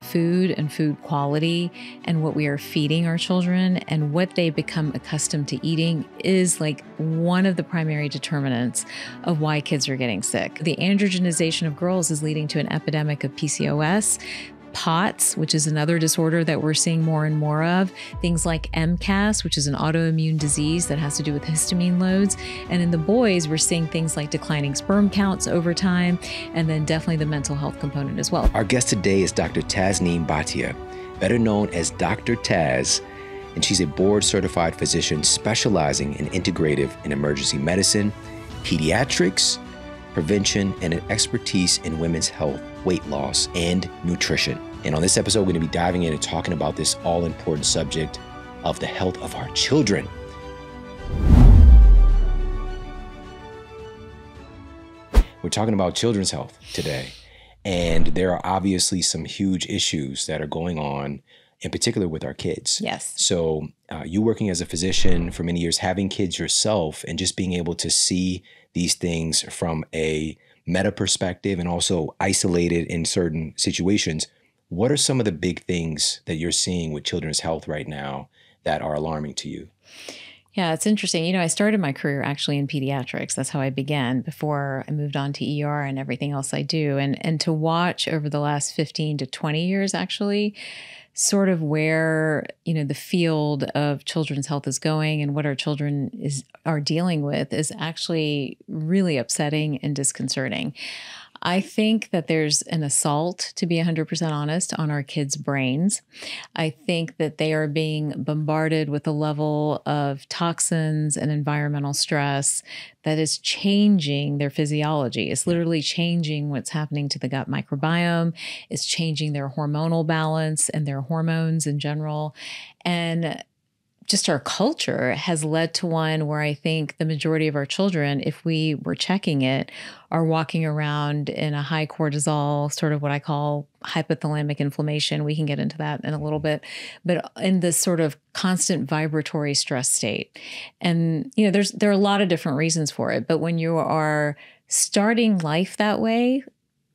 food and food quality and what we are feeding our children and what they become accustomed to eating is like one of the primary determinants of why kids are getting sick. The androgenization of girls is leading to an epidemic of PCOS, POTS, which is another disorder that we're seeing more and more of, things like MCAS, which is an autoimmune disease that has to do with histamine loads. And in the boys, we're seeing things like declining sperm counts over time, and then definitely the mental health component as well. Our guest today is Dr. Tasneem Bhatia, better known as Dr. Taz, and she's a board-certified physician specializing in integrative and emergency medicine, pediatrics, prevention, and an expertise in women's health, weight loss, and nutrition. And on this episode, we're going to be diving in and talking about this all-important subject of the health of our children. We're talking about children's health today, and there are obviously some huge issues that are going on, in particular with our kids. Yes. So you working as a physician for many years, having kids yourself, and just being able to see these things from a meta perspective and also isolated in certain situations. What are some of the big things that you're seeing with children's health right now that are alarming to you? Yeah, it's interesting. You know, I started my career actually in pediatrics. That's how I began before I moved on to ER and everything else I do. And to watch over the last 15 to 20 years, actually, sort of where, you know, the field of children's health is going and what our children are dealing with is actually really upsetting and disconcerting. I think that there's an assault, to be 100% honest, on our kids' brains. I think that they are being bombarded with a level of toxins and environmental stress that is changing their physiology. It's literally changing what's happening to the gut microbiome. It's changing their hormonal balance and their hormones in general. And just our culture has led to one where I think the majority of our children, if we were checking it, are walking around in a high cortisol, sort of what I call hypothalamic inflammation. We can get into that in a little bit, but in this sort of constant vibratory stress state. And, you know, there are a lot of different reasons for it, but when you are starting life that way,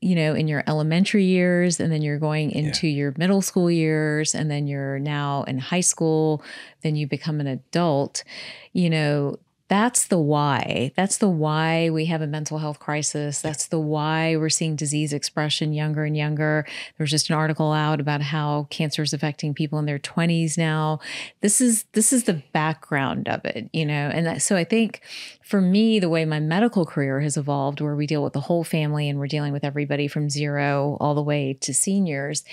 you know, in your elementary years, and then you're going into your middle school years, and then you're now in high school, then you become an adult, you know, that's the why. That's the why we have a mental health crisis. That's the why we're seeing disease expression younger and younger. There was just an article out about how cancer is affecting people in their 20s now. This is the background of it, you know. And so I think for me, the way my medical career has evolved, where we deal with the whole family and we're dealing with everybody from 0 all the way to seniors,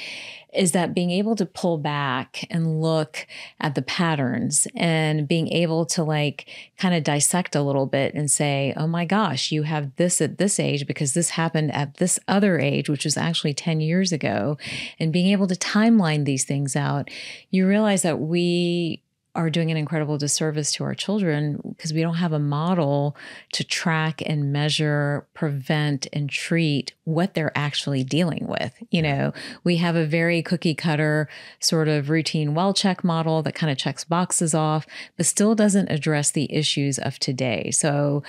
is that being able to pull back and look at the patterns and being able to like kind of dissect a little bit and say, oh my gosh, you have this at this age because this happened at this other age, which was actually 10 years ago. And being able to timeline these things out, you realize that we are doing an incredible disservice to our children because we don't have a model to track and measure, prevent, and treat what they're actually dealing with. You know, we have a very cookie cutter sort of routine well check model that kind of checks boxes off, but still doesn't address the issues of today. So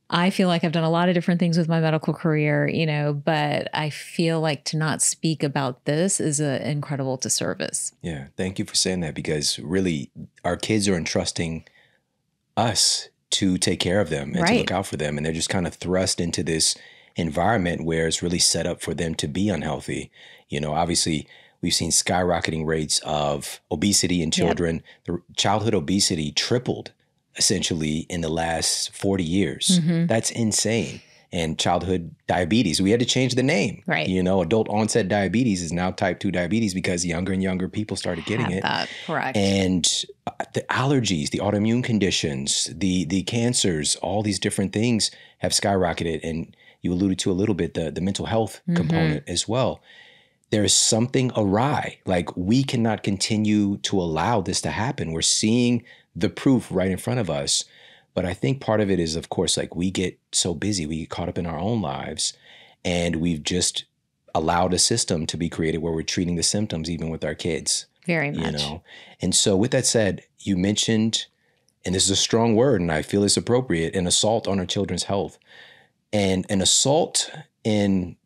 I feel like I've done a lot of different things with my medical career, you know, but I feel like to not speak about this is an incredible disservice. Yeah, thank you for saying that, because really our kids are entrusting us to take care of them and to look out for them. And they're just kind of thrust into this environment where it's really set up for them to be unhealthy. You know, obviously we've seen skyrocketing rates of obesity in children. The childhood obesity tripled essentially in the last 40 years. That's insane. And childhood diabetes, we had to change the name. Right. You know, adult onset diabetes is now type 2 diabetes because younger and younger people started getting it. Correct. And the allergies, the autoimmune conditions, the cancers, all these different things have skyrocketed. And you alluded to a little bit the mental health component as well. There is something awry. Like, we cannot continue to allow this to happen. We're seeing the proof right in front of us. But I think part of it is, of course, like, we get so busy, we get caught up in our own lives, and we've just allowed a system to be created where we're treating the symptoms even with our kids. Very much. You know? And so with that said, you mentioned, and this is a strong word and I feel it's appropriate, an assault on our children's health. And an assault in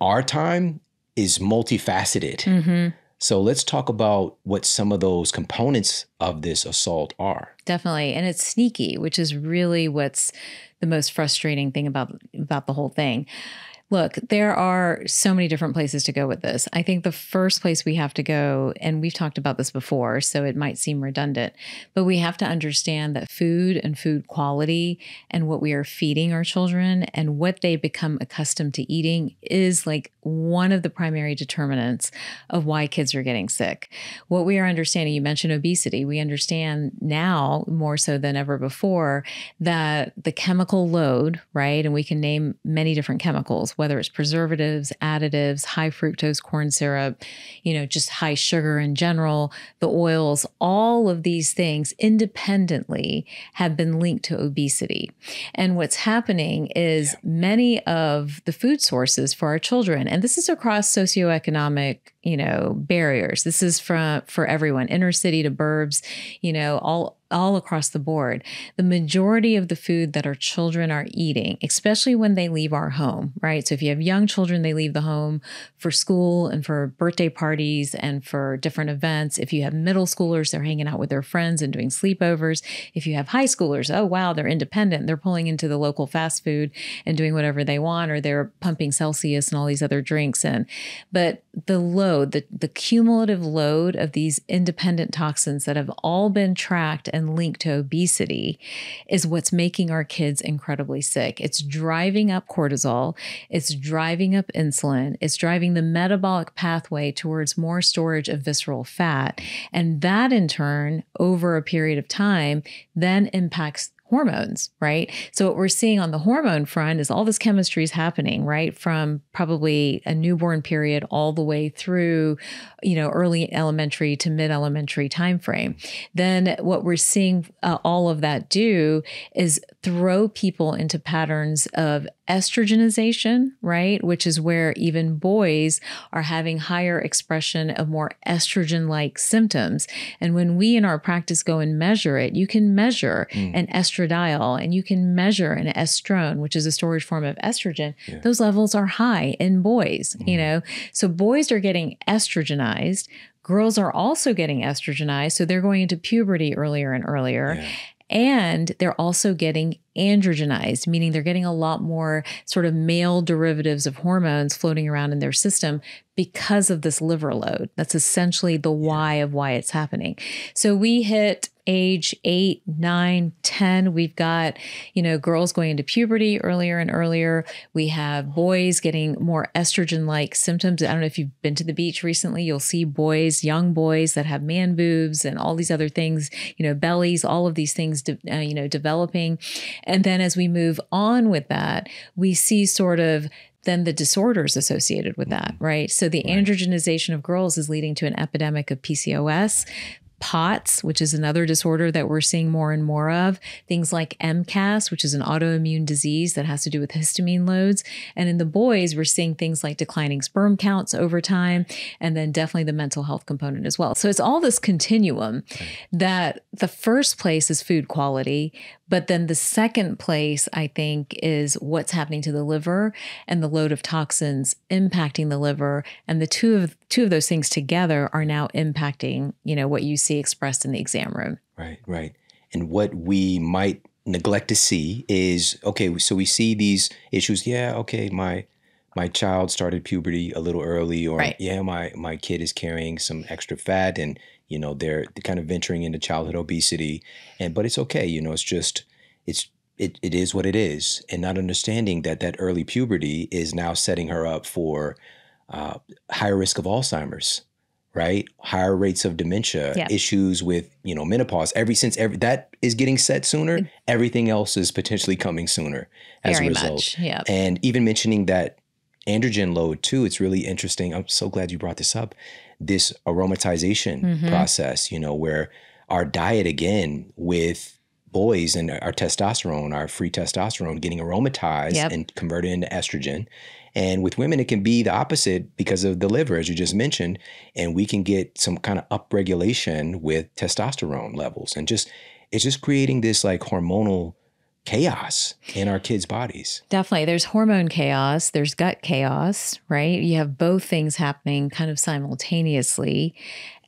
our time is multifaceted. Mm-hmm. So let's talk about what some of those components of this assault are. Definitely. And it's sneaky, which is really what's the most frustrating thing about the whole thing. Look, there are so many different places to go with this. I think the first place we have to go, and we've talked about this before, so it might seem redundant, but we have to understand that food and food quality and what we are feeding our children and what they become accustomed to eating is like one of the primary determinants of why kids are getting sick. What we are understanding, you mentioned obesity, we understand now more so than ever before that the chemical load, right? And we can name many different chemicals, whether it's preservatives, additives, high fructose corn syrup, just high sugar in general, the oils, all of these things independently have been linked to obesity. And what's happening is many of the food sources for our children, and this is across socioeconomic, barriers. This is for everyone, inner city to burbs, all across the board. The majority of the food that our children are eating, especially when they leave our home, right? So if you have young children, they leave the home for school and for birthday parties and for different events. If you have middle schoolers, they're hanging out with their friends and doing sleepovers. If you have high schoolers, oh, wow, they're independent. They're pulling into the local fast food and doing whatever they want, or they're pumping Celsius and all these other drinks in. But the load, the cumulative load of these independent toxins that have all been tracked and linked to obesity is what's making our kids incredibly sick. It's driving up cortisol. It's driving up insulin. It's driving the metabolic pathway towards more storage of visceral fat. And that in turn, over a period of time, then impacts hormones, right? So what we're seeing on the hormone front is all this chemistry is happening, right? From probably a newborn period all the way through, early elementary to mid-elementary timeframe. Then what we're seeing all of that do is throw people into patterns of estrogenization, right? Which is where even boys are having higher expression of more estrogen-like symptoms. And when we in our practice go and measure it, you can measure an estradiol and you can measure an estrone, which is a storage form of estrogen. Yeah. Those levels are high in boys, So boys are getting estrogenized. Girls are also getting estrogenized. So they're going into puberty earlier and earlier. Yeah. And they're also getting androgenized, meaning they're getting a lot more sort of male derivatives of hormones floating around in their system because of this liver load. That's essentially the why of why it's happening. So we hit age 8, 9, 10. We've got, girls going into puberty earlier and earlier. We have boys getting more estrogen-like symptoms. I don't know if you've been to the beach recently, you'll see boys, young boys that have man boobs and all these other things, bellies, all of these things, developing. And then as we move on with that, we see sort of then the disorders associated with that, right? So the androgenization of girls is leading to an epidemic of PCOS, POTS, which is another disorder that we're seeing more and more of, things like MCAS, which is an autoimmune disease that has to do with histamine loads. And in the boys, we're seeing things like declining sperm counts over time, and then definitely the mental health component as well. So it's all this continuum that the first place is food quality, but then the second place, I think, is what's happening to the liver and the load of toxins impacting the liver. And the two of those things together are now impacting, what you see expressed in the exam room. Right. And what we might neglect to see is, okay, so we see these issues. Yeah, okay, my child started puberty a little early, or my kid is carrying some extra fat, and they're kind of venturing into childhood obesity, but it's okay. It's just it is what it is, and not understanding that early puberty is now setting her up for higher risk of Alzheimer's, right? Higher rates of dementia, issues with menopause. That is getting set sooner, everything else is potentially coming sooner as a result. Much, yeah. And even mentioning that androgen load too, it's really interesting. I'm so glad you brought this up. This aromatization process, where our diet again with boys and our testosterone, our free testosterone getting aromatized and converted into estrogen. And with women, it can be the opposite because of the liver, as you just mentioned, and we can get some kind of upregulation with testosterone levels. And it's just creating this like hormonal chaos in our kids' bodies. Definitely. There's hormone chaos, there's gut chaos, right? You have both things happening kind of simultaneously.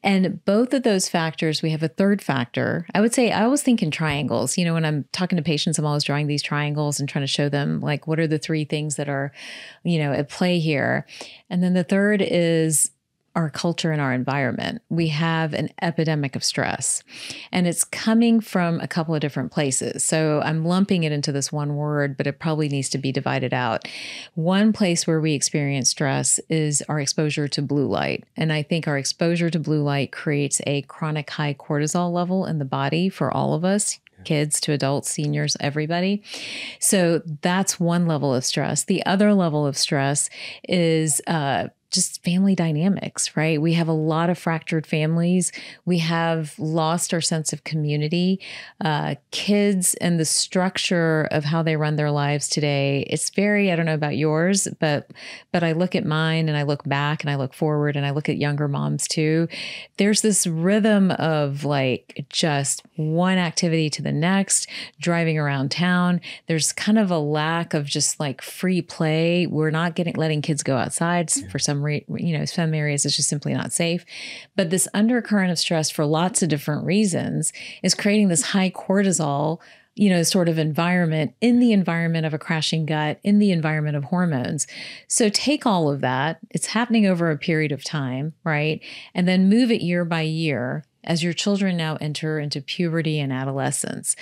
And both of those factors, we have a third factor. I would say I always think in triangles. You know, when I'm talking to patients, I'm always drawing these triangles and trying to show them like, what are the three things that are, you know, at play here? And then the third is our culture and our environment. We have an epidemic of stress, and it's coming from a couple of different places. So I'm lumping it into this one word, but it probably needs to be divided out. One place where we experience stress is our exposure to blue light. And I think our exposure to blue light creates a chronic high cortisol level in the body for all of us. Kids to adults, seniors, everybody. So that's one level of stress. The other level of stress is just family dynamics, right? We have a lot of fractured families. We have lost our sense of community. Kids and the structure of how they run their lives today, it's very, I don't know about yours, but I look at mine and I look back and I look forward and I look at younger moms too. There's this rhythm of like just one activity to the next, driving around town. There's kind of a lack of just like free play. We're not letting kids go outside for some areas it's just simply not safe. But this undercurrent of stress for lots of different reasons is creating this high cortisol, sort of environment in the environment of a crashing gut, in the environment of hormones. So take all of that. It's happening over a period of time, right? And then move it year by year as your children now enter into puberty and adolescence.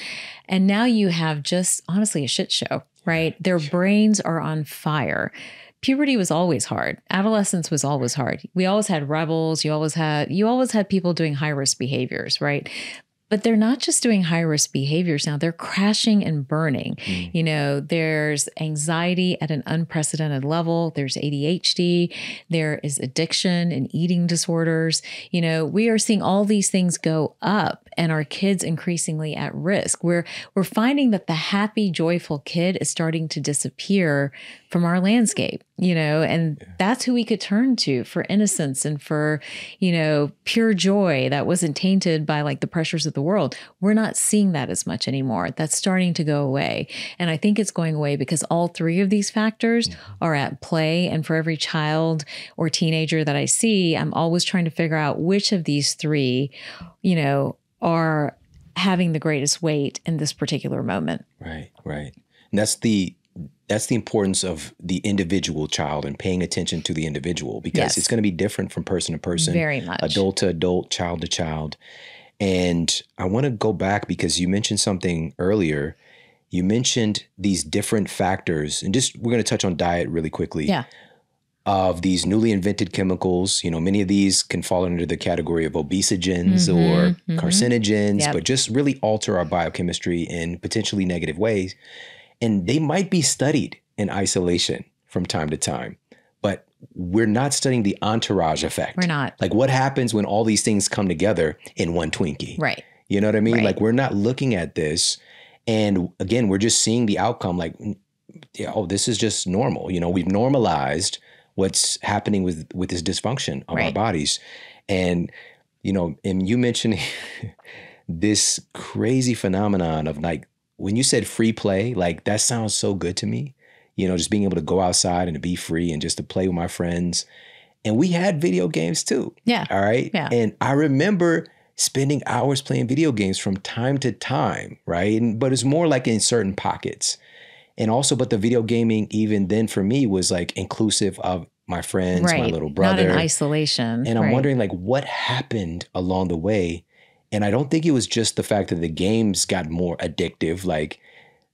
And now you have just honestly a shit show, right? Their brains are on fire. Puberty was always hard. Adolescence was always hard. We always had rebels. You always had people doing high risk behaviors, right? But they're not just doing high risk behaviors now, they're crashing and burning. There's anxiety at an unprecedented level. There's ADHD. There is addiction and eating disorders. We are seeing all these things go up and our kids increasingly at risk. We're finding that the happy, joyful kid is starting to disappear from our landscape, and that's who we could turn to for innocence and for, pure joy that wasn't tainted by like the pressures of the world. We're not seeing that as much anymore. That's starting to go away. And I think it's going away because all three of these factors are at play. And for every child or teenager that I see, I'm always trying to figure out which of these three, are having the greatest weight in this particular moment. Right. And that's the importance of the individual child and paying attention to the individual, because it's going to be different from person to person. Very much. Adult to adult, child to child. And I want to go back because you mentioned something earlier. You mentioned these different factors, and we're going to touch on diet really quickly. Yeah. Of these newly invented chemicals. Many of these can fall under the category of obesogens or carcinogens, but just really alter our biochemistry in potentially negative ways. And they might be studied in isolation from time to time, but we're not studying the entourage effect. We're not. Like what happens when all these things come together in one Twinkie? Right. You know what I mean? Right. Like we're not looking at this. And again, we're just seeing the outcome like, this is just normal. We've normalized what's happening with this dysfunction of our bodies. And, and you mentioned this crazy phenomenon of like, when you said free play, like that sounds so good to me, just being able to go outside and to be free and just to play with my friends. And we had video games too. Yeah. All right. Yeah. And I remember spending hours playing video games from time to time. Right. But it's more like in certain pockets. And also, but the video gaming, even then for me, was like inclusive of my friends, my little brother. Not in isolation. And I'm wondering like what happened along the way. And I don't think it was just the fact that the games got more addictive. Like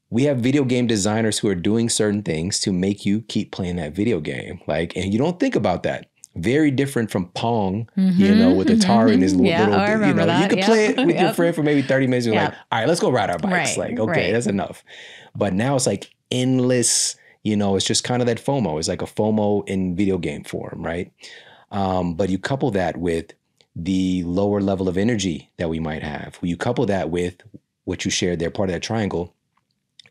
we have video game designers who are doing certain things to make you keep playing that video game. Like, and you don't think about that. Very different from Pong, with Atari and his little, I remember that. You can play it with your friend for maybe 30 minutes. You're like, all right, let's go ride our bikes. Right, like, okay, that's enough. But now it's like endless, it's just kind of that FOMO. It's like a FOMO in video game form, right? But you couple that with the lower level of energy that we might have. You couple that with what you shared there, part of that triangle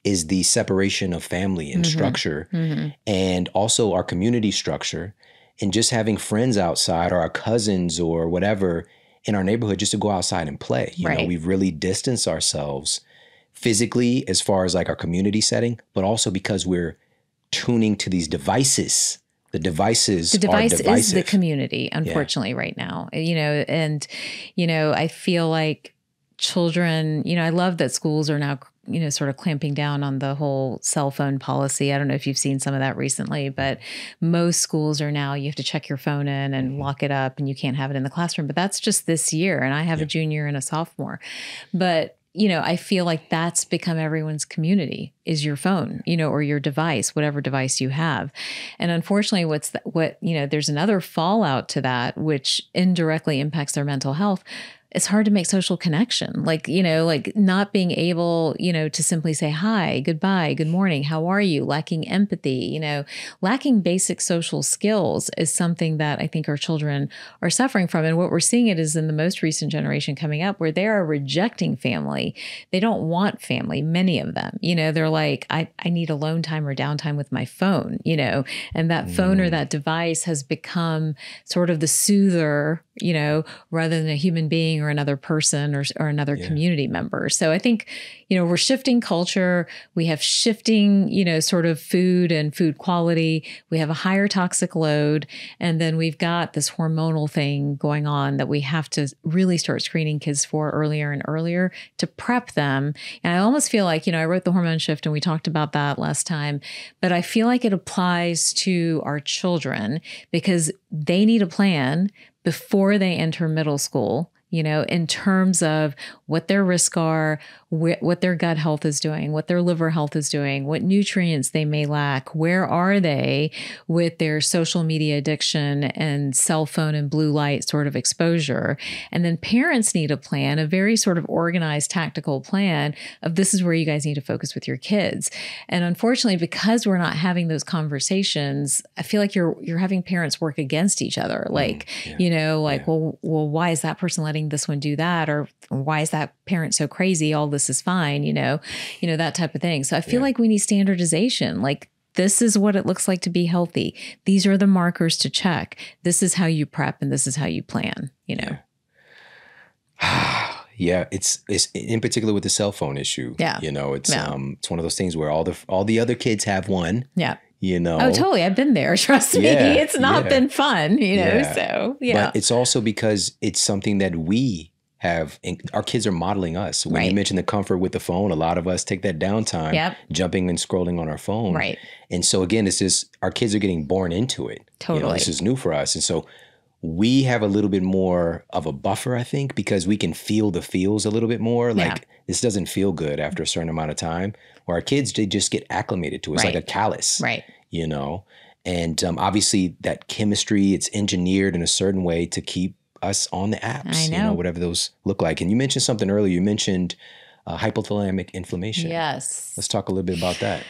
is the separation of family and structure and also our community structure. And just having friends outside or our cousins or whatever in our neighborhood just to go outside and play. We've really distanced ourselves physically as far as like our community setting, but also because we're tuning to these devices. The device is the community, unfortunately, right now, and, I feel like children, I love that schools are now, sort of clamping down on the whole cell phone policy. I don't know if you've seen some of that recently, but most schools are now, you have to check your phone in and lock it up and you can't have it in the classroom. But that's just this year. And I have a junior and a sophomore. But I feel like that's become everyone's community is your phone, or your device, whatever device you have. And unfortunately, there's another fallout to that, which indirectly impacts their mental health. It's hard to make social connection, like not being able, to simply say hi, goodbye, good morning, how are you? Lacking empathy, lacking basic social skills is something that I think our children are suffering from. And what we're seeing it is in the most recent generation coming up where they are rejecting family. They don't want family, many of them, they're like, I need alone time or downtime with my phone, and that phone or that device has become sort of the soother, rather than a human being or another person or another community member. So I think, we're shifting culture. We have shifting, sort of food and food quality. We have a higher toxic load. And then we've got this hormonal thing going on that we have to really start screening kids for earlier and earlier to prep them. And I almost feel like, I wrote The Hormone Shift and we talked about that last time, but I feel like it applies to our children because they need a plan before they enter middle school, in terms of what their risks are, what their gut health is doing, what their liver health is doing, what nutrients they may lack, where are they with their social media addiction and cell phone and blue light sort of exposure. And then parents need a plan, a very sort of organized, tactical plan of this is where you guys need to focus with your kids. And unfortunately, because we're not having those conversations, I feel like you're having parents work against each other. Like, well, why is that person letting this one do that? Or why is that parent so crazy? All this is fine, that type of thing. So I feel like we need standardization. Like, this is what it looks like to be healthy. These are the markers to check. This is how you prep and this is how you plan, Yeah, it's in particular with the cell phone issue. Yeah. It's one of those things where all the other kids have one. Yeah. Oh, totally. I've been there. Trust me. It's not been fun, so yeah. But it's also because it's something that we have, our kids are modeling us. When you mentioned the comfort with the phone, a lot of us take that downtime jumping and scrolling on our phone. Right. And so again, it's just, our kids are getting born into it. Totally. This is new for us. And so we have a little bit more of a buffer, I think, because we can feel the feels a little bit more. Like, this doesn't feel good after a certain amount of time. Or our kids, they just get acclimated to it. It's like a callus. Right. And obviously that chemistry, it's engineered in a certain way to keep us on the apps, I know. Whatever those look like. And you mentioned something earlier. You mentioned hypothalamic inflammation. Yes. Let's talk a little bit about that.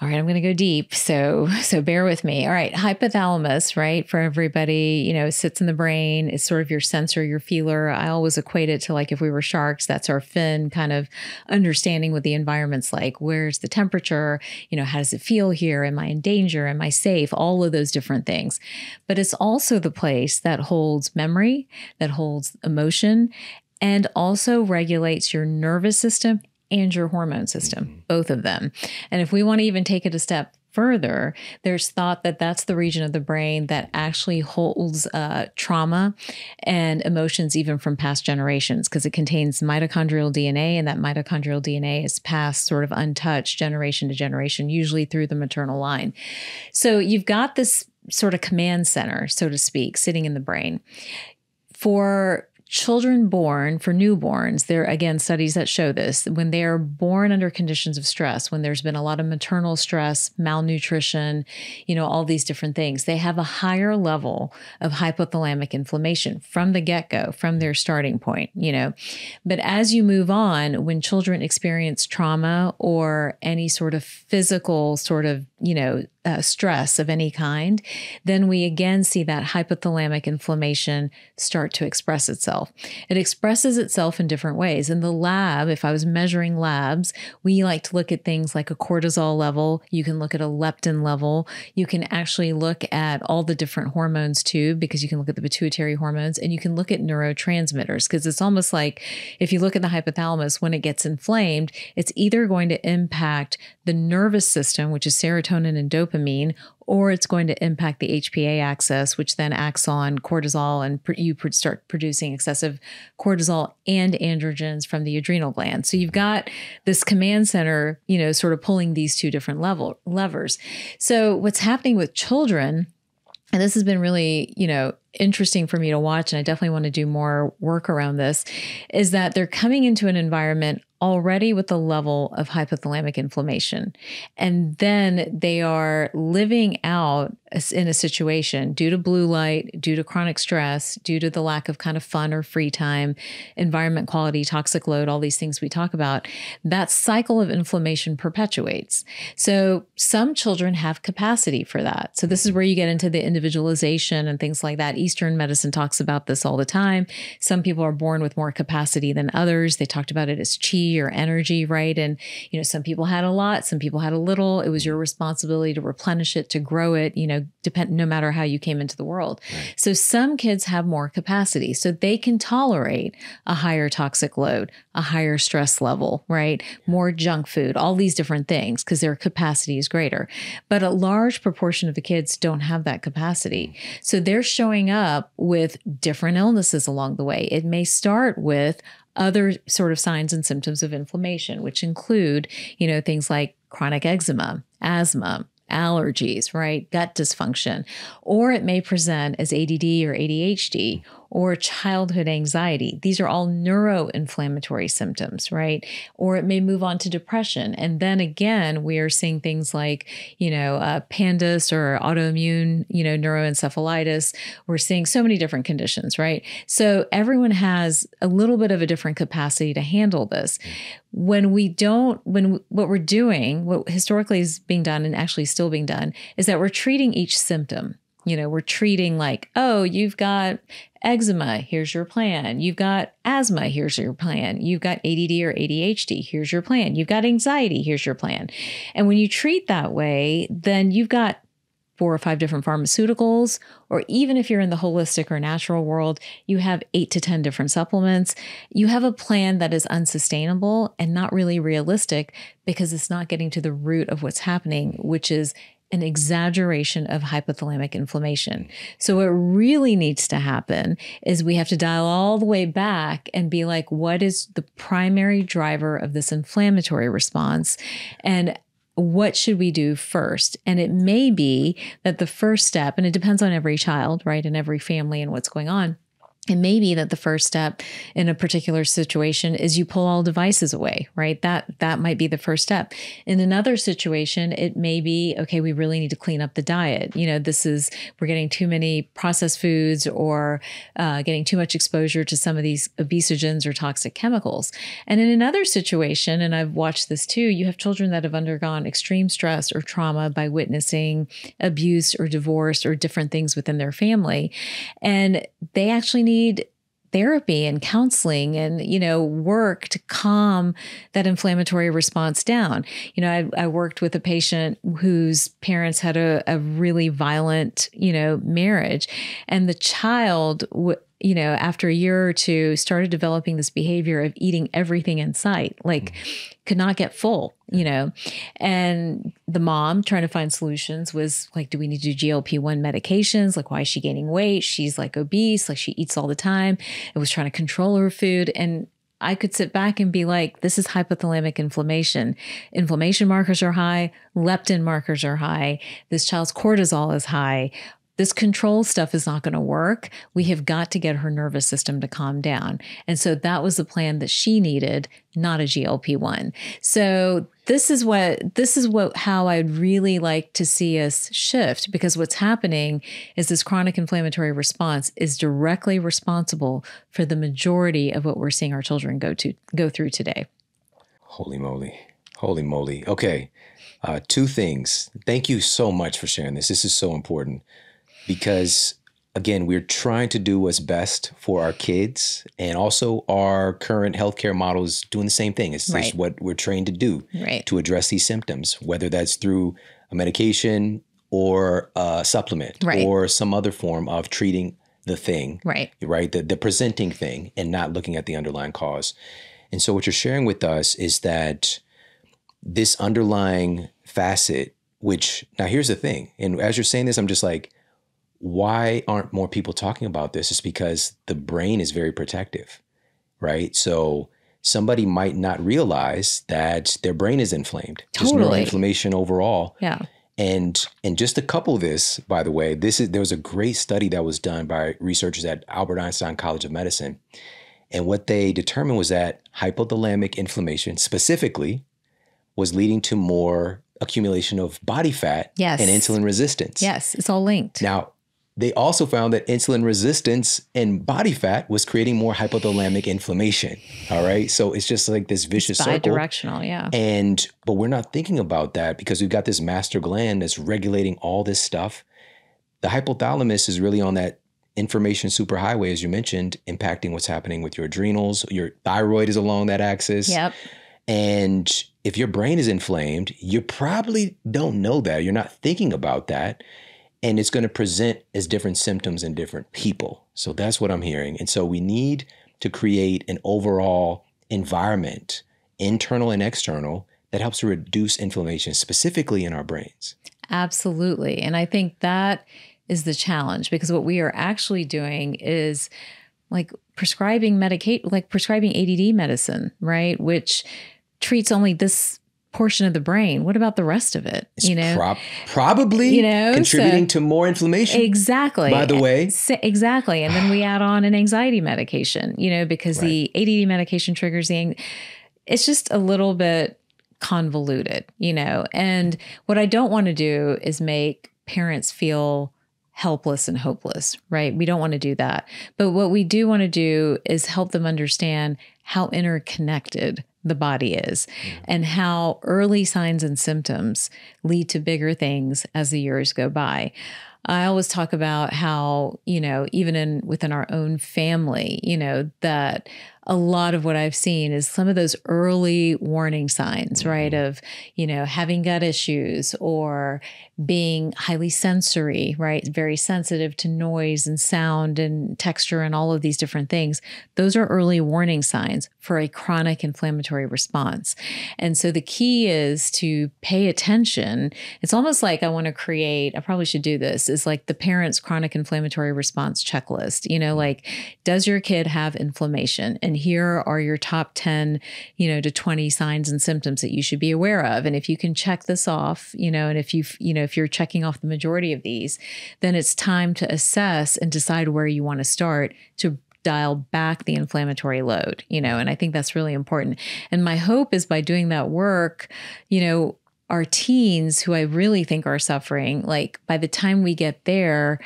All right, I'm going to go deep. So bear with me. All right. Hypothalamus, right? For everybody, sits in the brain. It's sort of your sensor, your feeler. I always equate it to like if we were sharks, that's our fin kind of understanding what the environment's like. Where's the temperature? How does it feel here? Am I in danger? Am I safe? All of those different things. But it's also the place that holds memory, that holds emotion, and also regulates your nervous system and your hormone system, both of them. And if we want to even take it a step further, there's thought that that's the region of the brain that actually holds trauma and emotions even from past generations, because it contains mitochondrial DNA, and that mitochondrial DNA is passed sort of untouched generation to generation, usually through the maternal line. So you've got this sort of command center, so to speak, sitting in the brain. For children born, for newborns, there are, again, studies that show this. When they are born under conditions of stress, when there's been a lot of maternal stress, malnutrition, all these different things, they have a higher level of hypothalamic inflammation from the get-go, from their starting point, But as you move on, when children experience trauma or any sort of physical sort of, stress of any kind, then we again see that hypothalamic inflammation start to express itself. It expresses itself in different ways. In the lab, if I was measuring labs, we like to look at things like a cortisol level. You can look at a leptin level. You can actually look at all the different hormones too, because you can look at the pituitary hormones, and you can look at neurotransmitters, because it's almost like if you look at the hypothalamus, when it gets inflamed, it's either going to impact the nervous system, which is serotonin and dopamine, or it's going to impact the HPA axis, which then acts on cortisol, and you start producing excessive cortisol and androgens from the adrenal gland. So you've got this command center, sort of pulling these two different levers. So what's happening with children, and this has been really, interesting for me to watch, and I definitely want to do more work around this, is that they're coming into an environment already with a level of hypothalamic inflammation. And then they are living out in a situation due to blue light, due to chronic stress, due to the lack of kind of fun or free time, environment quality, toxic load, all these things we talk about. That cycle of inflammation perpetuates. So some children have capacity for that. So this is where you get into the individualization and things like that. Eastern medicine talks about this all the time. Some people are born with more capacity than others. They talked about it as chi or energy, right? And, some people had a lot, some people had a little. It was your responsibility to replenish it, to grow it, no matter how you came into the world. Right. So some kids have more capacity, so they can tolerate a higher toxic load, a higher stress level, right? More junk food, all these different things, because their capacity is greater. But a large proportion of the kids don't have that capacity. So they're showing up with different illnesses along the way. It may start with other sort of signs and symptoms of inflammation, which include, things like chronic eczema, asthma, allergies, right? Gut dysfunction. Or it may present as ADD or ADHD or childhood anxiety. These are all neuroinflammatory symptoms, right? Or it may move on to depression. And then again, we are seeing things like, PANDAS or autoimmune, neuroencephalitis. We're seeing so many different conditions, right? So everyone has a little bit of a different capacity to handle this. What we're doing, what historically is being done and actually still being done, is that we're treating each symptom. We're treating like, oh, you've got eczema, here's your plan. You've got asthma, here's your plan. You've got ADD or ADHD, here's your plan. You've got anxiety, here's your plan. And when you treat that way, then you've got 4 or 5 different pharmaceuticals, or even if you're in the holistic or natural world, you have 8 to 10 different supplements. You have a plan that is unsustainable and not really realistic, because it's not getting to the root of what's happening, which is an exaggeration of hypothalamic inflammation. So what really needs to happen is we have to dial all the way back and be like, what is the primary driver of this inflammatory response? And what should we do first? And it may be that the first step, and it depends on every child, right, and every family and what's going on. It may be that the first step in a particular situation is you pull all devices away, right? That might be the first step. In another situation, it may be, okay, we really need to clean up the diet. We're getting too many processed foods, or getting too much exposure to some of these obesogens or toxic chemicals. And in another situation, and I've watched this too, you have children that have undergone extreme stress or trauma by witnessing abuse or divorce or different things within their family. And they actually need therapy and counseling and, work to calm that inflammatory response down. I worked with a patient whose parents had a really violent, marriage, and the child after a year or two, started developing this behavior of eating everything in sight, like could not get full, and the mom trying to find solutions was like, do we need to do GLP-1 medications? Like, why is she gaining weight? She's like obese, like she eats all the time. It was trying to control her food. And I could sit back and be like, this is hypothalamic inflammation. Inflammation markers are high. Leptin markers are high. This child's cortisol is high. This control stuff is not going to work. We have got to get her nervous system to calm down. And so that was the plan that she needed, not a GLP-1. So this is how I'd really like to see us shift, because what's happening is this chronic inflammatory response is directly responsible for the majority of what we're seeing our children go through today. Holy moly. Holy moly. Okay. Two things. Thank you so much for sharing this. This is so important because, again, we're trying to do what's best for our kids, and also our current healthcare model is doing the same thing. It's Right. just what we're trained to do Right. to address these symptoms, whether that's through a medication or a supplement Right. or some other form of treating the thing, Right. right? The presenting thing, and not looking at the underlying cause. And so what you're sharing with us is that this underlying facet, which, now here's the thing. And as you're saying this, I'm just like, why aren't more people talking about this? It's because the brain is very protective, right? So somebody might not realize that their brain is inflamed. Just Totally. neuroinflammation overall. Yeah. And just to couple this, by the way, there was a great study that was done by researchers at Albert Einstein College of Medicine. And what they determined was that hypothalamic inflammation specifically was leading to more accumulation of body fat Yes. and insulin resistance. Yes. It's all linked. Now, they also found that insulin resistance and body fat was creating more hypothalamic inflammation. All right. So it's just like this vicious circle. Bi-directional. Yeah. But we're not thinking about that because we've got this master gland that's regulating all this stuff. The hypothalamus is really on that information superhighway, as you mentioned, impacting what's happening with your adrenals. Your thyroid is along that axis. Yep. And if your brain is inflamed, you probably don't know that. You're not thinking about that. And it's going to present as different symptoms in different people. So that's what I'm hearing. And so we need to create an overall environment, internal and external, that helps to reduce inflammation, specifically in our brains. Absolutely. And I think that is the challenge, because what we are actually doing is like prescribing ADD medicine, right? Which treats only this portion of the brain. What about the rest of it? It's probably contributing to more inflammation. Exactly. By the way. Exactly. And then we add on an anxiety medication, because the ADD medication triggers it's just a little bit convoluted, and what I don't want to do is make parents feel helpless and hopeless, right? We don't want to do that. But what we do want to do is help them understand how interconnected the body is and how early signs and symptoms lead to bigger things as the years go by. I always talk about how, even within our own family, that a lot of what I've seen is some of those early warning signs, right? Of, having gut issues or being highly sensory, right? Very sensitive to noise and sound and texture and all of these different things. Those are early warning signs for a chronic inflammatory response. And so the key is to pay attention. It's almost like I probably should do this, is like the parent's chronic inflammatory response checklist, like, does your kid have inflammation? And here are your top 10, to 20 signs and symptoms that you should be aware of. And if you can check this off, and if you're checking off the majority of these, then it's time to assess and decide where you want to start to dial back the inflammatory load, and I think that's really important. And my hope is by doing that work, our teens, who I really think are suffering, like by the time we get there,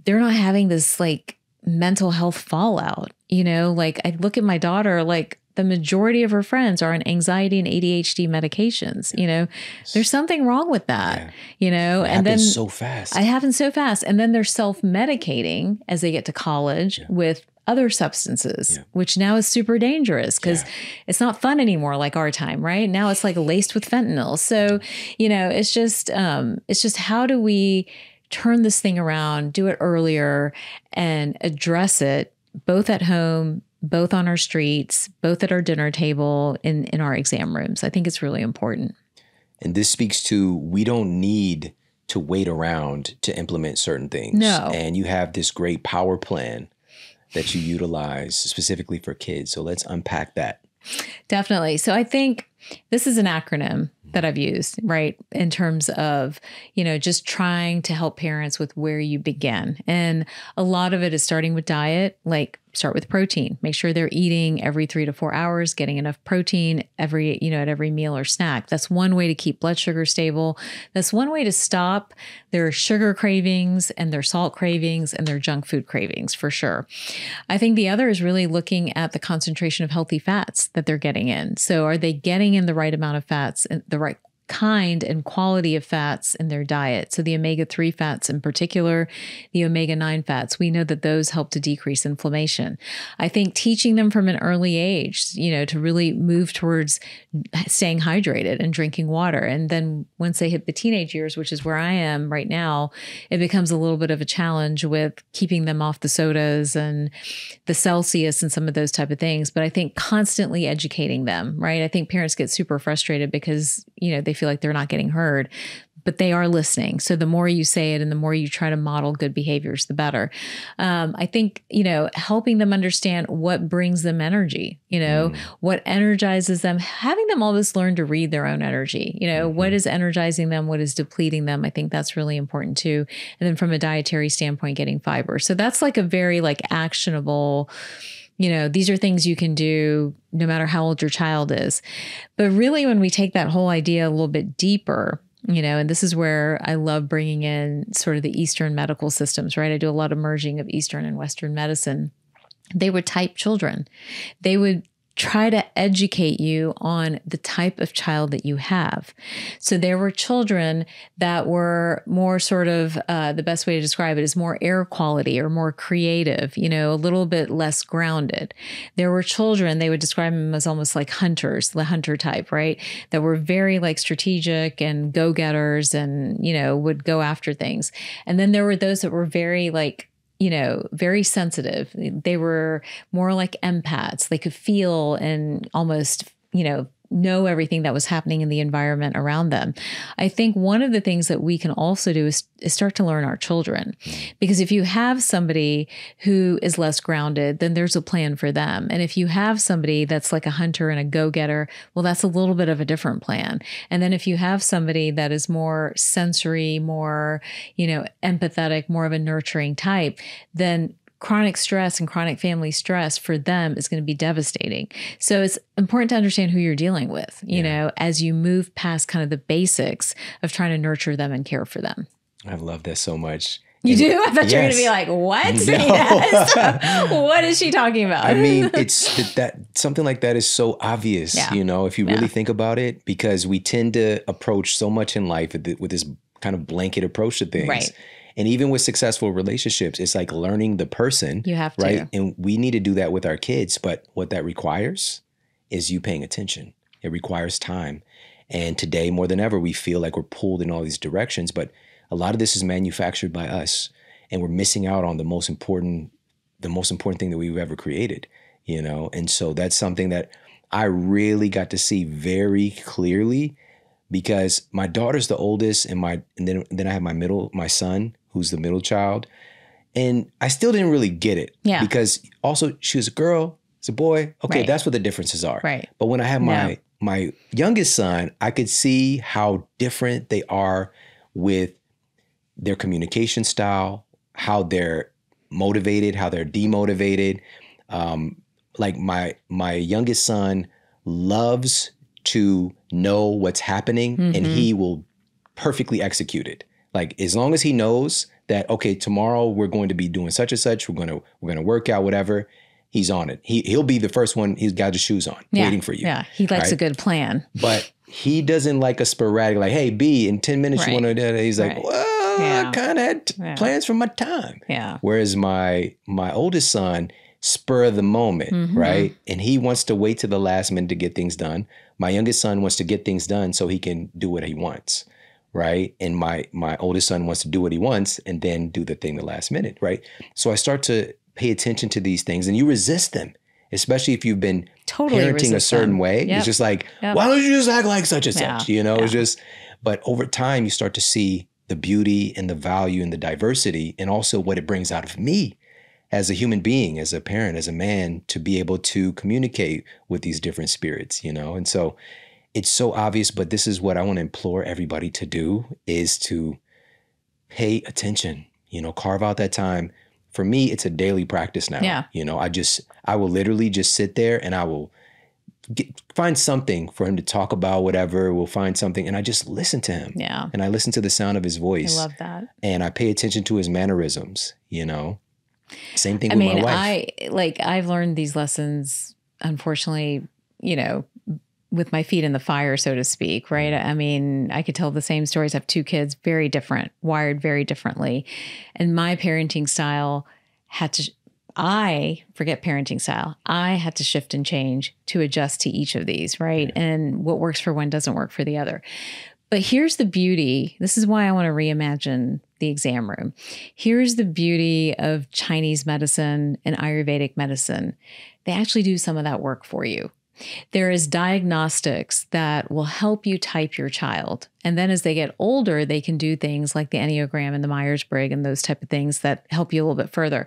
they're not having this like mental health fallout, like I look at my daughter, like the majority of her friends are on anxiety and ADHD medications, there's something wrong with that, and then so fast. It happens so fast. And then they're self-medicating as they get to college with other substances, which now is super dangerous because it's not fun anymore like our time, right? Now it's like laced with fentanyl. So, it's just how do we turn this thing around, do it earlier, and address it both at home, both on our streets, both at our dinner table, in our exam rooms. I think it's really important. And this speaks to, we don't need to wait around to implement certain things. No. And you have this great power plan that you utilize specifically for kids. So let's unpack that. Definitely. So I think this is an acronym that I've used, right? In terms of, just trying to help parents with where you begin. And a lot of it is starting with diet, like start with protein. Make sure they're eating every 3 to 4 hours, getting enough protein at every meal or snack. That's one way to keep blood sugar stable. That's one way to stop their sugar cravings and their salt cravings and their junk food cravings, for sure. I think the other is really looking at the concentration of healthy fats that they're getting in. So are they getting in the right amount of fats and the right kind and quality of fats in their diet. So the omega-3 fats in particular, the omega-9 fats, we know that those help to decrease inflammation. I think teaching them from an early age, to really move towards staying hydrated and drinking water. And then once they hit the teenage years, which is where I am right now, it becomes a little bit of a challenge with keeping them off the sodas and the Celsius and some of those type of things. But I think constantly educating them, right? I think parents get super frustrated because, they feel like they're not getting heard, but they are listening. So the more you say it and the more you try to model good behaviors, the better. I think, helping them understand what brings them energy, what energizes them, having them always learn to read their own energy, what is energizing them, what is depleting them. I think that's really important too. And then from a dietary standpoint, getting fiber. So that's like a very actionable, these are things you can do no matter how old your child is. But really, when we take that whole idea a little bit deeper, and this is where I love bringing in sort of the Eastern medical systems, right? I do a lot of merging of Eastern and Western medicine. They would type children. They would try to educate you on the type of child that you have. So there were children that were more sort of, the best way to describe it is more air quality or more creative, a little bit less grounded. There were children, they would describe them as almost like hunters, the hunter type, right? That were very strategic and go-getters and, would go after things. And then there were those that were very very sensitive. They were more like empaths. They could feel and almost, know everything that was happening in the environment around them. I think one of the things that we can also do is start to learn our children. Because if you have somebody who is less grounded, then there's a plan for them. And if you have somebody that's like a hunter and a go-getter, well, that's a little bit of a different plan. And then if you have somebody that is more sensory, more, empathetic, more of a nurturing type, then chronic stress and chronic family stress for them is going to be devastating. So it's important to understand who you're dealing with, as you move past kind of the basics of trying to nurture them and care for them. I love that so much. You do? I thought you were going to be like, what? No. Yes. What is she talking about? I mean, it's that something like that is so obvious, if you really think about it, because we tend to approach so much in life with this kind of blanket approach to things. Right. And even with successful relationships, it's like learning the person. You have to. Right? And we need to do that with our kids. But what that requires is you paying attention. It requires time. And today, more than ever, we feel like we're pulled in all these directions. But a lot of this is manufactured by us. And we're missing out on the most important thing that we've ever created, And so that's something that I really got to see very clearly, because my daughter's the oldest and then I have my son, who's the middle child. And I still didn't really get it. Yeah. Because also she was a girl, it's a boy. Okay, right. That's what the differences are. Right. But when I have my youngest son, I could see how different they are with their communication style, how they're motivated, how they're demotivated. Like my youngest son loves to know what's happening, and he will perfectly execute it. Like, as long as he knows that, okay, tomorrow we're going to be doing such and such, we're going to work out, whatever, he's on it. He'll be the first one. He's got his shoes on, waiting for you. Yeah, he likes a good plan. But he doesn't like a sporadic, like, hey, B, in 10 minutes you want to do that. He's like, well, I kind of had plans for my time. Yeah. Whereas my oldest son, spur of the moment, right? And he wants to wait to the last minute to get things done. My youngest son wants to get things done so he can do what he wants, right? And my oldest son wants to do what he wants and then do the thing the last minute, right? So I start to pay attention to these things, and you resist them, especially if you've been parenting a certain way. Yep. It's just like, why don't you just act like such and such? It's just, but over time you start to see the beauty and the value and the diversity, and also what it brings out of me as a human being, as a parent, as a man, to be able to communicate with these different spirits, And so it's so obvious, but this is what I want to implore everybody to do, is to pay attention, carve out that time. For me, it's a daily practice now. Yeah. I will literally just sit there and I will find something for him to talk about, whatever. We'll find something, and I just listen to him. Yeah. And I listen to the sound of his voice. I love that. And I pay attention to his mannerisms, Same thing with my wife. I've learned these lessons, unfortunately, with my feet in the fire, so to speak, right? I mean, I could tell the same stories. I have two kids, very different, wired very differently. And my parenting style had to, I forget parenting style. I had to shift and change to adjust to each of these, right? And what works for one doesn't work for the other. But here's the beauty. This is why I want to reimagine the exam room. Here's the beauty of Chinese medicine and Ayurvedic medicine. They actually do some of that work for you. There is diagnostics that will help you type your child. And then as they get older, they can do things like the Enneagram and the Myers-Briggs and those type of things that help you a little bit further.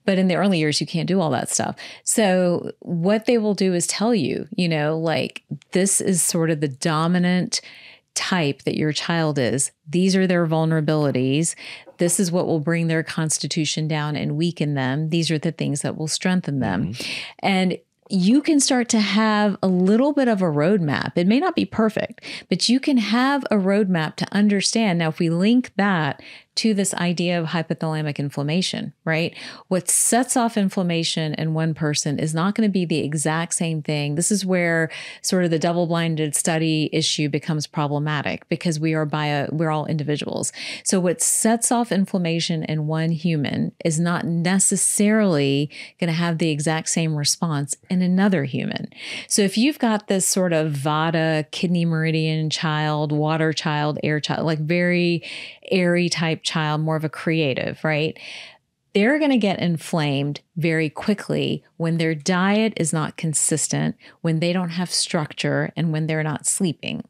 But in the early years, you can't do all that stuff. So what they will do is tell you, like this is sort of the dominant type that your child is. These are their vulnerabilities. This is what will bring their constitution down and weaken them. These are the things that will strengthen them. And you can start to have a little bit of a roadmap. It may not be perfect, but you can have a roadmap to understand. Now, if we link that to this idea of hypothalamic inflammation, right? What sets off inflammation in one person is not going to be the exact same thing. This is where sort of the double-blinded study issue becomes problematic because we're all individuals. So what sets off inflammation in one human is not necessarily going to have the exact same response in another human. So if you've got this sort of Vata, kidney meridian child, water child, air child, like very airy type child, more of a creative, right? They're going to get inflamed very quickly when their diet is not consistent, when they don't have structure, and when they're not sleeping,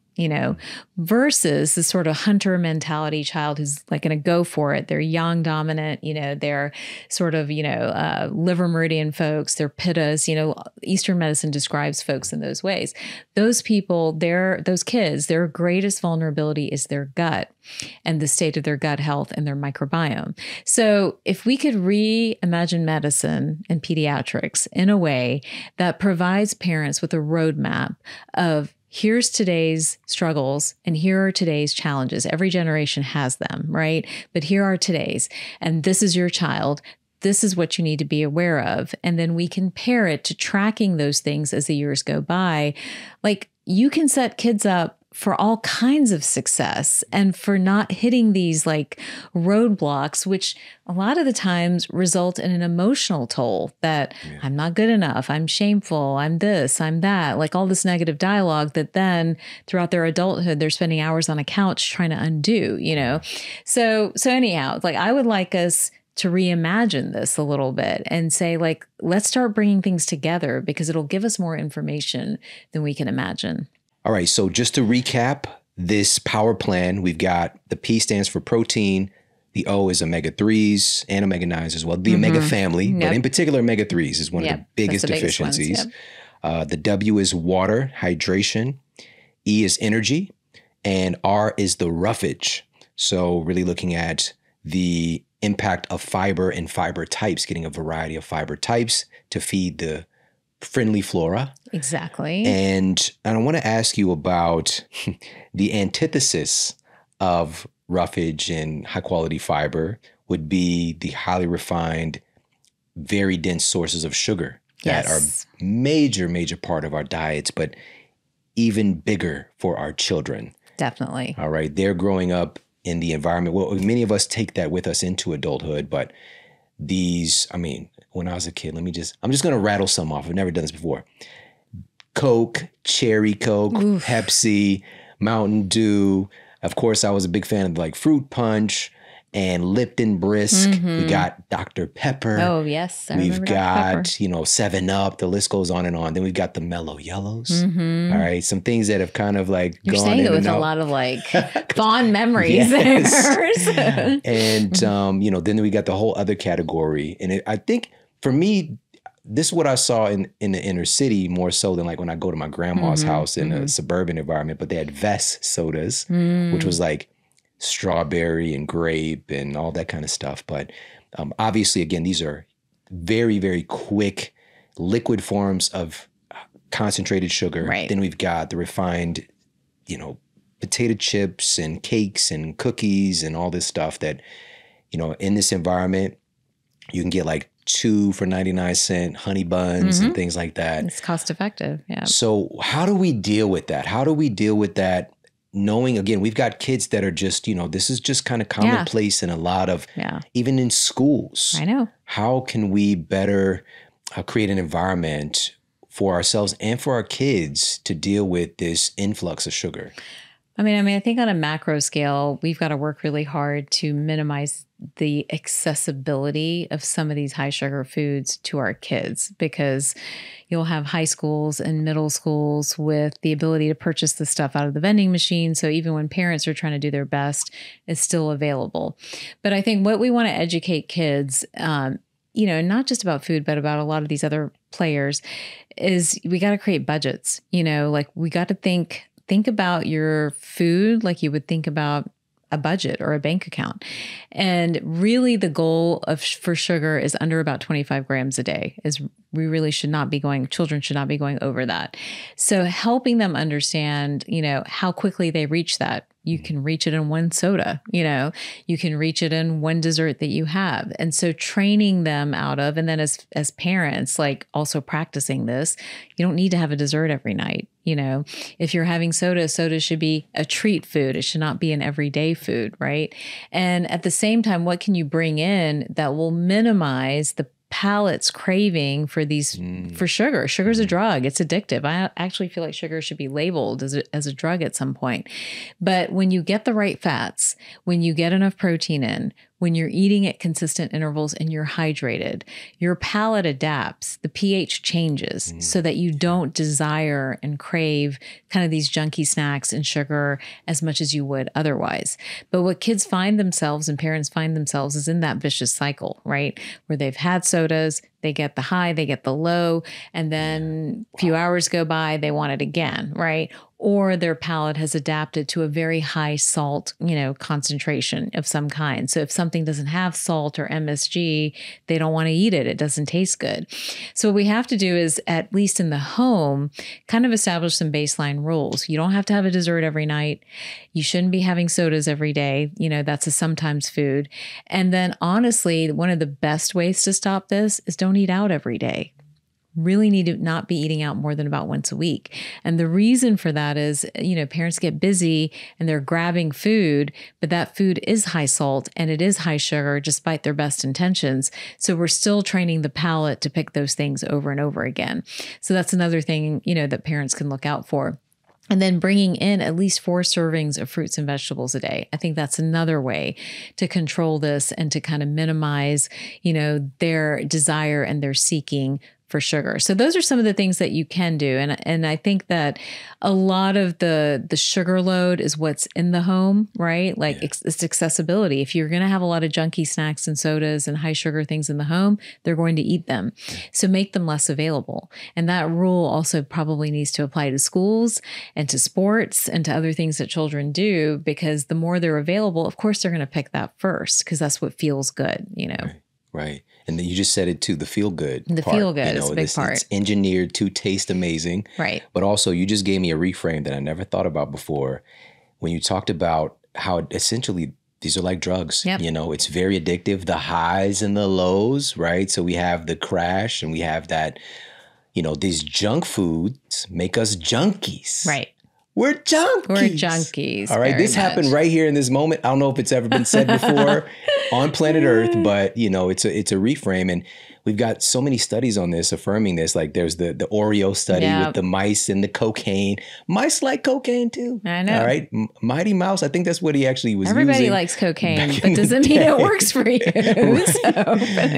versus the sort of hunter mentality child who's like going to go for it. They're yang dominant, they're sort of, liver meridian folks, they're pittas, Eastern medicine describes folks in those ways. Those people, those kids, their greatest vulnerability is their gut and the state of their gut health and their microbiome. So if we could reimagine medicine and pediatrics in a way that provides parents with a roadmap of here's today's struggles and here are today's challenges. Every generation has them, right? But here are today's, and this is your child. This is what you need to be aware of. And then we can pair it to tracking those things as the years go by. Like you can set kids up for all kinds of success and for not hitting these like roadblocks, which a lot of the times result in an emotional toll that I'm not good enough, I'm shameful, I'm this, I'm that, like all this negative dialogue that then throughout their adulthood, they're spending hours on a couch trying to undo, So anyhow, like I would like us to reimagine this a little bit and say, like, let's start bringing things together because it'll give us more information than we can imagine. All right, so just to recap this power plan, we've got the P stands for protein, the O is omega-3s and omega-9s as well, the omega family, but in particular omega-3s is one of the biggest deficiencies. The W is water, hydration, E is energy, and R is the roughage. So really looking at the impact of fiber and fiber types, getting a variety of fiber types to feed the friendly flora. Exactly. And I want to ask you about the antithesis of roughage and high quality fiber would be the highly refined, very dense sources of sugar that are major part of our diets, but even bigger for our children. Definitely. All right. They're growing up in the environment. Well, many of us take that with us into adulthood, but when I was a kid, I'm just going to rattle some off. I've never done this before. Coke, Cherry Coke, Pepsi, Mountain Dew. Of course, I was a big fan of like Fruit Punch and Lipton Brisk. We got Dr. Pepper. Oh, yes. We've got, 7-Up. The list goes on and on. Then we've got the Mellow Yellows. All right. Some things that have kind of like You're gone saying in it with and out. a lot of like fond memories there. And, then we got the whole other category. And I think for me, this is what I saw in the inner city more so than like when I go to my grandma's house in a suburban environment. But they had Vess sodas, which was like strawberry and grape and all that kind of stuff. But obviously, again, these are very, very quick liquid forms of concentrated sugar. Right. Then we've got the refined, potato chips and cakes and cookies and all this stuff that, in this environment, you can get like 2 for 99-cent honey buns and things like that. It's cost effective. Yeah. So how do we deal with that? How do we deal with that? Knowing, again, we've got kids that are just, this is just kind of commonplace in a lot of, even in schools. I know. How can we better create an environment for ourselves and for our kids to deal with this influx of sugar? I think on a macro scale, we've got to work really hard to minimize the accessibility of some of these high sugar foods to our kids, because you'll have high schools and middle schools with the ability to purchase the stuff out of the vending machine. So even when parents are trying to do their best, it's still available. But I think what we want to educate kids, not just about food, but about a lot of these other players, is we got to create budgets. Like we got to think about your food like you would think about a budget or a bank account. And really the goal for sugar is under about 25 grams a day. Children should not be going over that. So helping them understand, how quickly they reach that. You can reach it in one soda, you can reach it in one dessert that you have. And so training them out of, and then as parents, like also practicing this, you don't need to have a dessert every night. If you're having soda should be a treat food. It should not be an everyday food, right? And at the same time, what can you bring in that will minimize the palate's craving for for sugar? Sugar's a drug. It's addictive. I actually feel like sugar should be labeled as a drug at some point. But when you get the right fats, when you get enough protein in, when you're eating at consistent intervals and you're hydrated, your palate adapts, the pH changes so that you don't desire and crave kind of these junky snacks and sugar as much as you would otherwise. But what kids find themselves and parents find themselves is in that vicious cycle, right? Where they've had sodas, they get the high, they get the low, and then a few hours go by, they want it again, right? Or their palate has adapted to a very high salt, concentration of some kind. So if something doesn't have salt or MSG, they don't want to eat it. It doesn't taste good. So what we have to do is, at least in the home, kind of establish some baseline rules. You don't have to have a dessert every night. You shouldn't be having sodas every day. That's a sometimes food. And then honestly, one of the best ways to stop this is don't eat out every day. Really need to not be eating out more than about once a week. And the reason for that is, parents get busy and they're grabbing food, but that food is high salt and it is high sugar despite their best intentions. So we're still training the palate to pick those things over and over again. So that's another thing, that parents can look out for. And then bringing in at least 4 servings of fruits and vegetables a day. I think that's another way to control this and to kind of minimize, their desire and their seeking for sugar. So those are some of the things that you can do. And I think that a lot of the sugar load is what's in the home, right? Like it's accessibility. If you're going to have a lot of junky snacks and sodas and high sugar things in the home, they're going to eat them. So make them less available. And that rule also probably needs to apply to schools and to sports and to other things that children do, because the more they're available, of course, they're going to pick that first because that's what feels good, Right. And then you just said it too, the feel good part. The feel good is a big part. It's engineered to taste amazing. Right. But also you just gave me a reframe that I never thought about before when you talked about how essentially these are like drugs. Yep. It's very addictive, the highs and the lows, right? So we have the crash and we have that, these junk foods make us junkies. Right. We're junkies. All right. This happened right here in this moment. I don't know if it's ever been said before on planet Earth, but it's a reframe. And we've got so many studies on this affirming this. Like there's the Oreo study with the mice and the cocaine. Mice like cocaine too. I know. All right. Mighty Mouse. I think that's what he actually was Everybody using. likes cocaine, but doesn't mean it works for you.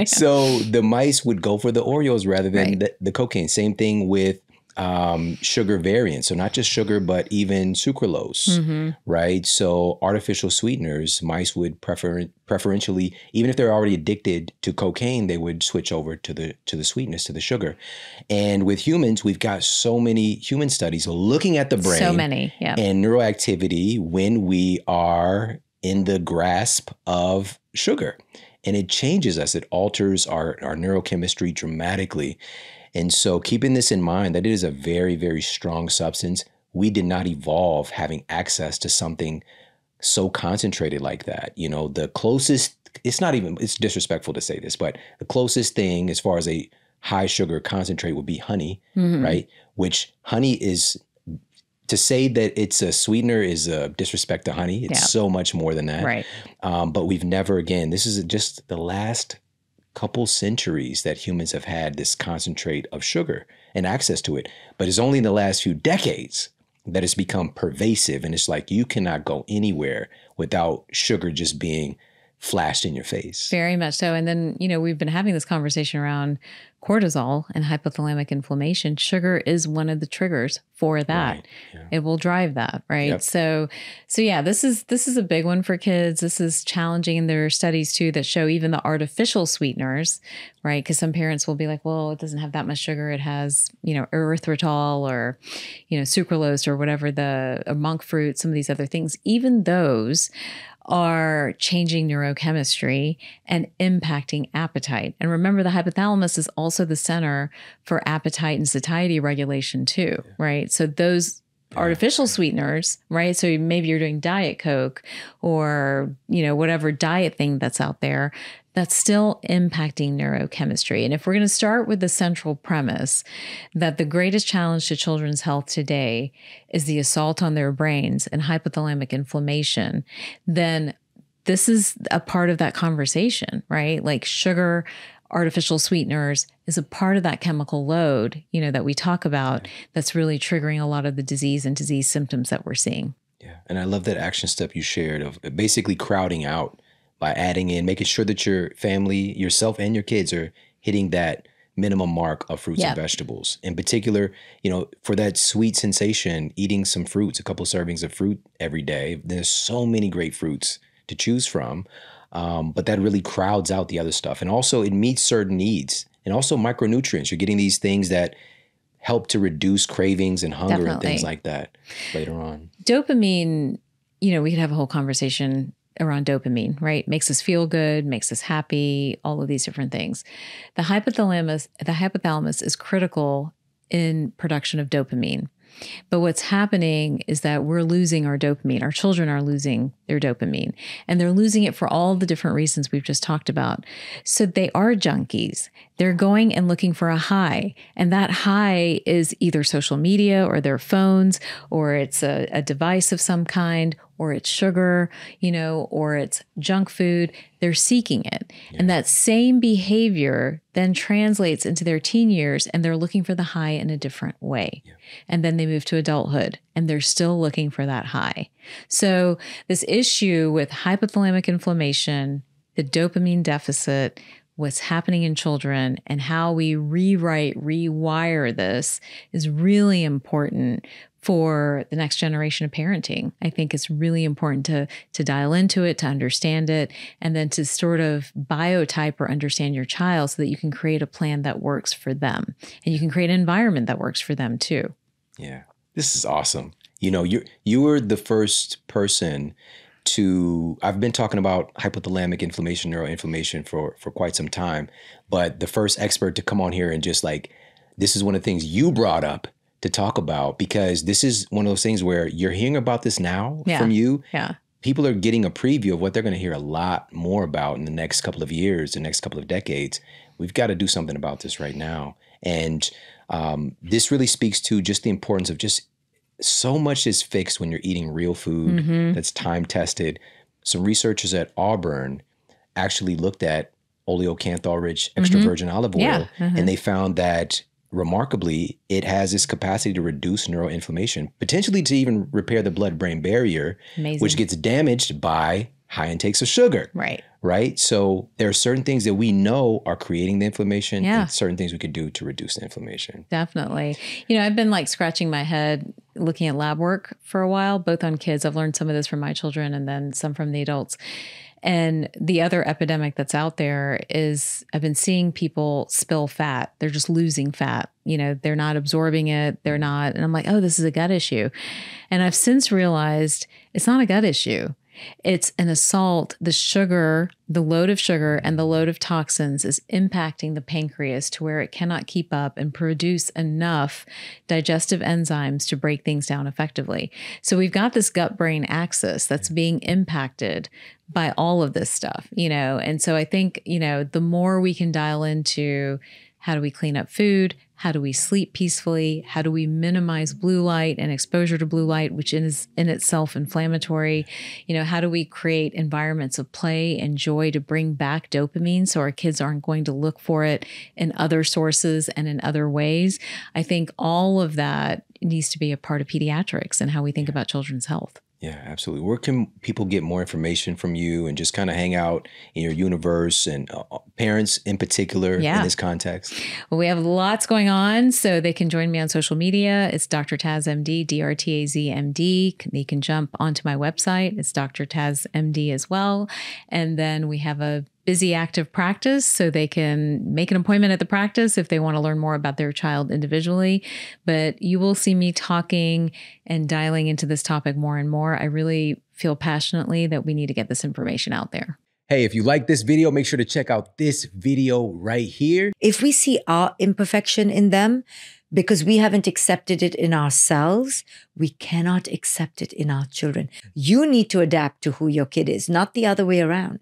So the mice would go for the Oreos rather than the cocaine. Same thing with sugar variants. So not just sugar, but even sucralose, right? So artificial sweeteners, mice would preferentially, even if they're already addicted to cocaine, they would switch over to the sweetness, to the sugar. And with humans, we've got so many human studies looking at the brain, so many, and neuroactivity when we are in the grasp of sugar. And it changes us. It alters our neurochemistry dramatically. And so keeping this in mind, that it is a very, very strong substance. We did not evolve having access to something so concentrated like that. The closest it's not even, it's disrespectful to say this, but the closest thing as far as a high sugar concentrate would be honey, right? Which honey is, to say that it's a sweetener is a disrespect to honey. It's so much more than that. Right. But we've never, again, this is just the last couple centuries that humans have had this concentrate of sugar and access to it. But it's only in the last few decades that it's become pervasive. And it's like you cannot go anywhere without sugar just being flashed in your face. Very much so. And then, you know, we've been having this conversation around cortisol and hypothalamic inflammation. Sugar is one of the triggers for that. Right. Yeah. It will drive that, right? Yep. So yeah, this is a big one for kids. This is challenging. And there are studies too that show even the artificial sweeteners, right? Because some parents will be like, well, it doesn't have that much sugar. It has, you know, erythritol or, you know, sucralose or whatever, or monk fruit, some of these other things. Even those are changing neurochemistry and impacting appetite. And remember, the hypothalamus is also the center for appetite and satiety regulation too, right? So those artificial sweeteners, right? So maybe you're doing Diet Coke or, you know, whatever diet thing that's out there, that's still impacting neurochemistry. And if we're going to start with the central premise that the greatest challenge to children's health today is the assault on their brains and hypothalamic inflammation, then this is a part of that conversation, right? Like sugar, artificial sweeteners is a part of that chemical load, you know, that we talk about that's really triggering a lot of the disease and disease symptoms that we're seeing. Yeah. And I love that action step you shared of basically crowding out by adding in, making sure that your family, yourself and your kids are hitting that minimum mark of fruits and vegetables. In particular, you know, for that sweet sensation, eating some fruits, a couple servings of fruit every day. There's so many great fruits to choose from, but that really crowds out the other stuff. And also it meets certain needs and also micronutrients. You're getting these things that help to reduce cravings and hunger and things like that later on. Dopamine, you know, we could have a whole conversation around dopamine, right? Makes us feel good, makes us happy, all of these different things. The hypothalamus is critical in production of dopamine. But what's happening is that we're losing our dopamine. Our children are losing their dopamine, and they're losing it for all the different reasons we've just talked about. So they are junkies. They're going and looking for a high, and that high is either social media or their phones, or it's a device of some kind, or it's sugar, you know, or it's junk food. They're seeking it. Yeah. And that same behavior then translates into their teen years, and they're looking for the high in a different way. Yeah. And then they move to adulthood and they're still looking for that high. So this issue with hypothalamic inflammation, the dopamine deficit, what's happening in children, and how we rewire this is really important for the next generation of parenting. I think it's really important to dial into it, to understand it, and then to sort of biotype or understand your child so that you can create a plan that works for them. And you can create an environment that works for them too. Yeah, this is awesome. You know, you were the first person I've been talking about hypothalamic inflammation, neuroinflammation for quite some time, but the first expert to come on here and just like, this is one of the things you brought up to talk about, because this is one of those things where you're hearing about this now from you. Yeah. People are getting a preview of what they're going to hear a lot more about in the next couple of years, the next couple of decades. We've got to do something about this right now. And this really speaks to just the importance of just so much is fixed when you're eating real food that's time tested. Some researchers at Auburn actually looked at oleocanthal-rich extra virgin olive oil, and they found that remarkably, it has this capacity to reduce neuroinflammation, potentially to even repair the blood-brain barrier, which gets damaged by high intakes of sugar. Right. So there are certain things that we know are creating the inflammation and certain things we could do to reduce the inflammation. Definitely. You know, I've been like scratching my head looking at lab work for a while, both on kids. I've learned some of this from my children and then some from the adults. And the other epidemic that's out there is I've been seeing people spill fat. They're just losing fat. You know, they're not absorbing it. And I'm like, oh, this is a gut issue. And I've since realized it's not a gut issue. It's an assault. The sugar, the load of sugar and the load of toxins is impacting the pancreas to where it cannot keep up and produce enough digestive enzymes to break things down effectively. So we've got this gut-brain axis that's being impacted by all of this stuff, And so I think, the more we can dial into how do we clean up food? How do we sleep peacefully? How do we minimize blue light and exposure to blue light, which is in itself inflammatory? How do we create environments of play and joy to bring back dopamine so our kids aren't going to look for it in other sources and in other ways? I think all of that needs to be a part of pediatrics and how we think about children's health. Yeah, absolutely. Where can people get more information from you and just kind of hang out in your universe and parents in particular in this context? Well, we have lots going on, so they can join me on social media. It's Dr. Taz MD, DRTAZMD. They can jump onto my website. It's Dr. Taz MD as well. And then we have a busy active practice, so they can make an appointment at the practice if they want to learn more about their child individually. But you will see me talking and dialing into this topic more and more. I really feel passionately that we need to get this information out there. Hey, if you like this video, make sure to check out this video right here. If we see our imperfection in them, because we haven't accepted it in ourselves, we cannot accept it in our children. You need to adapt to who your kid is, not the other way around.